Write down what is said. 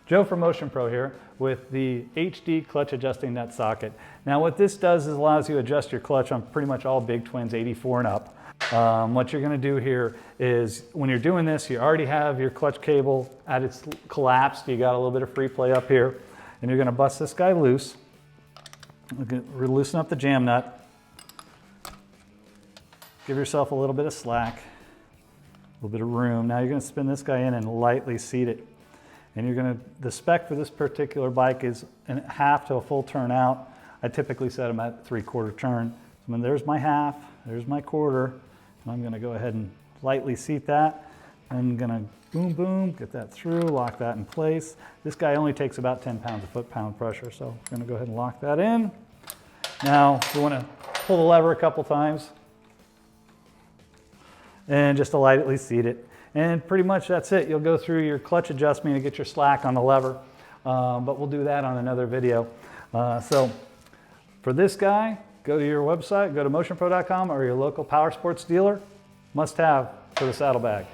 Joe from Motion Pro here with the HD clutch adjusting nut socket. Now what this does is allows you to adjust your clutch on pretty much all big twins 84 and up. What you're going to do here is when you're doing this, you already have your clutch cable at its collapsed. You got a little bit of free play up here, and you're going to bust this guy loose. Loosen up the jam nut. Give yourself a little bit of slack, a little bit of room. Now you're going to spin this guy in and lightly seat it. And you're going to, the spec for this particular bike is a half to a full turn out. I typically set them at 3/4 turn. So when there's my half, there's my quarter, and I'm going to go ahead and lightly seat that. I'm going to boom, boom, get that through, lock that in place. This guy only takes about 10 pounds of foot-pound pressure, so I'm going to go ahead and lock that in. Now you want to pull the lever a couple times and just to lightly seat it. And pretty much that's it. You'll go through your clutch adjustment to get your slack on the lever, but we'll do that on another video. So for this guy, go to your website, go to motionpro.com or your local power sports dealer. Must have for the saddlebag.